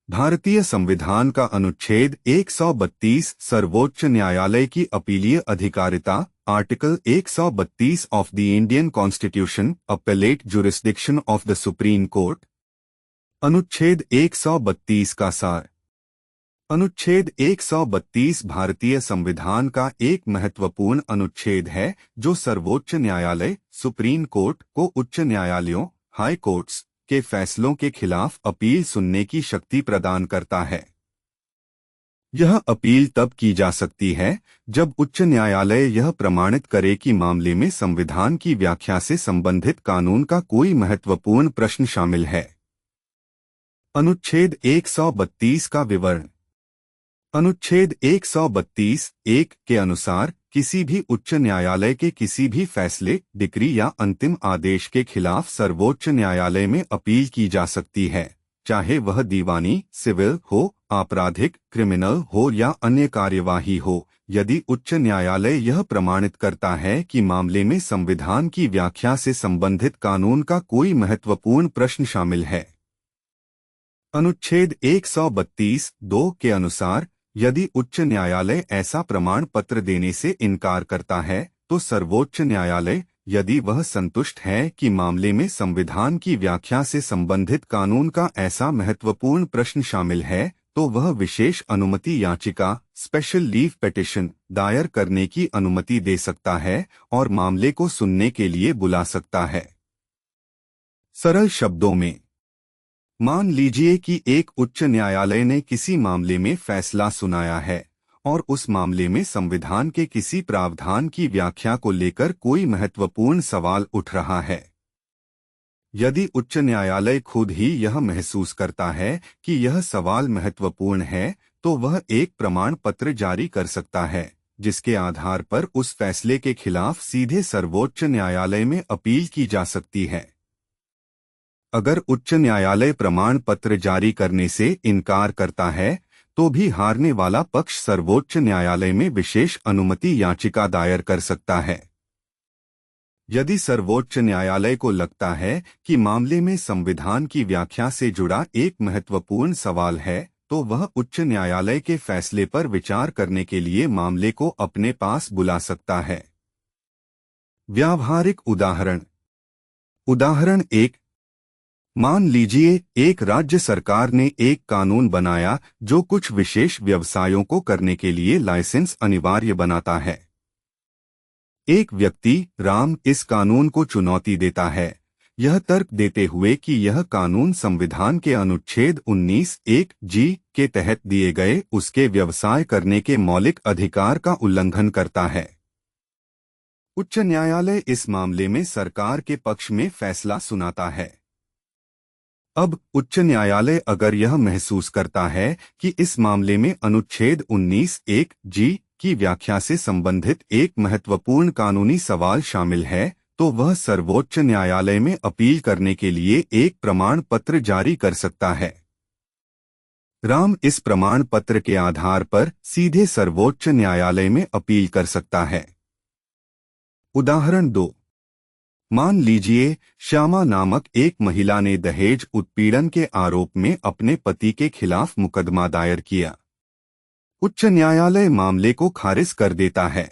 भारतीय संविधान का अनुच्छेद 132 सर्वोच्च न्यायालय की अपीलीय अधिकारिता article 132 of the Indian constitution appellate jurisdiction of the supreme court. अनुच्छेद 132 का सार। अनुच्छेद 132 भारतीय संविधान का एक महत्वपूर्ण अनुच्छेद है जो सर्वोच्च न्यायालय सुप्रीम कोर्ट को उच्च न्यायालयों हाई कोर्ट्स के फैसलों के खिलाफ अपील सुनने की शक्ति प्रदान करता है। यह अपील तब की जा सकती है जब उच्च न्यायालय यह प्रमाणित करे कि मामले में संविधान की व्याख्या से संबंधित कानून का कोई महत्वपूर्ण प्रश्न शामिल है। अनुच्छेद 132 का विवरण। अनुच्छेद 132(1) के अनुसार किसी भी उच्च न्यायालय के किसी भी फैसले, डिक्री या अंतिम आदेश के खिलाफ सर्वोच्च न्यायालय में अपील की जा सकती है, चाहे वह दीवानी, सिविल हो, आपराधिक, क्रिमिनल हो या अन्य कार्यवाही हो, यदि उच्च न्यायालय यह प्रमाणित करता है कि मामले में संविधान की व्याख्या से संबंधित कानून का कोई महत्वपूर्ण प्रश्न शामिल है। अनुच्छेद 132(2) के अनुसार यदि उच्च न्यायालय ऐसा प्रमाण पत्र देने से इनकार करता है तो सर्वोच्च न्यायालय, यदि वह संतुष्ट है कि मामले में संविधान की व्याख्या से संबंधित कानून का ऐसा महत्वपूर्ण प्रश्न शामिल है, तो वह विशेष अनुमति याचिका स्पेशल लीव पिटीशन दायर करने की अनुमति दे सकता है और मामले को सुनने के लिए बुला सकता है। सरल शब्दों में, मान लीजिए कि एक उच्च न्यायालय ने किसी मामले में फैसला सुनाया है और उस मामले में संविधान के किसी प्रावधान की व्याख्या को लेकर कोई महत्वपूर्ण सवाल उठ रहा है। यदि उच्च न्यायालय खुद ही यह महसूस करता है कि यह सवाल महत्वपूर्ण है, तो वह एक प्रमाण पत्र जारी कर सकता है जिसके आधार पर उस फैसले के खिलाफ सीधे सर्वोच्च न्यायालय में अपील की जा सकती है। अगर उच्च न्यायालय प्रमाण पत्र जारी करने से इनकार करता है तो भी हारने वाला पक्ष सर्वोच्च न्यायालय में विशेष अनुमति याचिका दायर कर सकता है। यदि सर्वोच्च न्यायालय को लगता है कि मामले में संविधान की व्याख्या से जुड़ा एक महत्वपूर्ण सवाल है, तो वह उच्च न्यायालय के फैसले पर विचार करने के लिए मामले को अपने पास बुला सकता है। व्यावहारिक उदाहरण। उदाहरण 1। मान लीजिए एक राज्य सरकार ने एक कानून बनाया जो कुछ विशेष व्यवसायों को करने के लिए लाइसेंस अनिवार्य बनाता है। एक व्यक्ति, राम, इस कानून को चुनौती देता है, यह तर्क देते हुए कि यह कानून संविधान के अनुच्छेद 19(1) के तहत दिए गए उसके व्यवसाय करने के मौलिक अधिकार का उल्लंघन करता है। उच्च न्यायालय इस मामले में सरकार के पक्ष में फैसला सुनाता है। अब उच्च न्यायालय अगर यह महसूस करता है कि इस मामले में अनुच्छेद 19(1) की व्याख्या से संबंधित एक महत्वपूर्ण कानूनी सवाल शामिल है, तो वह सर्वोच्च न्यायालय में अपील करने के लिए एक प्रमाण पत्र जारी कर सकता है। राम इस प्रमाण पत्र के आधार पर सीधे सर्वोच्च न्यायालय में अपील कर सकता है। उदाहरण 2। मान लीजिए श्यामा नामक एक महिला ने दहेज उत्पीड़न के आरोप में अपने पति के खिलाफ मुकदमा दायर किया। उच्च न्यायालय मामले को खारिज कर देता है।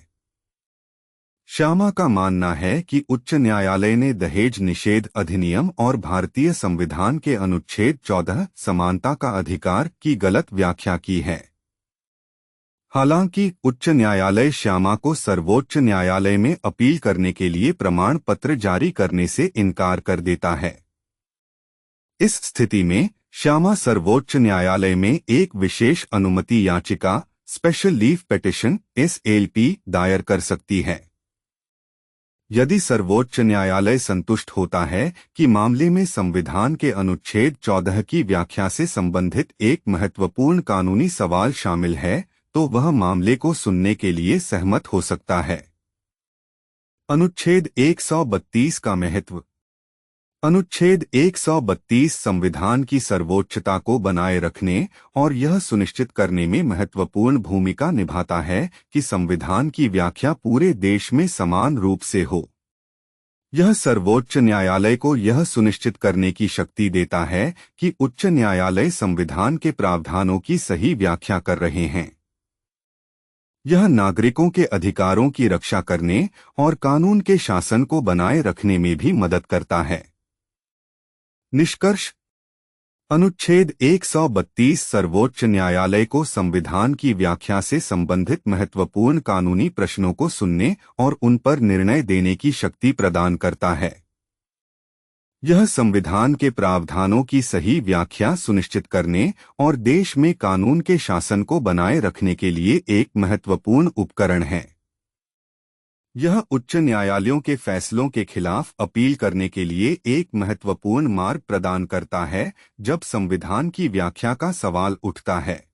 श्यामा का मानना है कि उच्च न्यायालय ने दहेज निषेध अधिनियम और भारतीय संविधान के अनुच्छेद 14 समानता का अधिकार की गलत व्याख्या की है। हालांकि उच्च न्यायालय श्यामा को सर्वोच्च न्यायालय में अपील करने के लिए प्रमाण पत्र जारी करने से इनकार कर देता है। इस स्थिति में श्यामा सर्वोच्च न्यायालय में एक विशेष अनुमति याचिका स्पेशल लीव पिटीशन (SLP) दायर कर सकती है। यदि सर्वोच्च न्यायालय संतुष्ट होता है कि मामले में संविधान के अनुच्छेद 14 की व्याख्या से संबंधित एक महत्वपूर्ण कानूनी सवाल शामिल है, तो वह मामले को सुनने के लिए सहमत हो सकता है। अनुच्छेद 132 का महत्व। अनुच्छेद 132 संविधान की सर्वोच्चता को बनाए रखने और यह सुनिश्चित करने में महत्वपूर्ण भूमिका निभाता है कि संविधान की व्याख्या पूरे देश में समान रूप से हो। यह सर्वोच्च न्यायालय को यह सुनिश्चित करने की शक्ति देता है कि उच्च न्यायालय संविधान के प्रावधानों की सही व्याख्या कर रहे हैं। यह नागरिकों के अधिकारों की रक्षा करने और कानून के शासन को बनाए रखने में भी मदद करता है। निष्कर्ष: अनुच्छेद 132 सर्वोच्च न्यायालय को संविधान की व्याख्या से संबंधित महत्वपूर्ण कानूनी प्रश्नों को सुनने और उन पर निर्णय देने की शक्ति प्रदान करता है। यह संविधान के प्रावधानों की सही व्याख्या सुनिश्चित करने और देश में कानून के शासन को बनाए रखने के लिए एक महत्वपूर्ण उपकरण है। यह उच्च न्यायालयों के फैसलों के खिलाफ अपील करने के लिए एक महत्वपूर्ण मार्ग प्रदान करता है जब संविधान की व्याख्या का सवाल उठता है।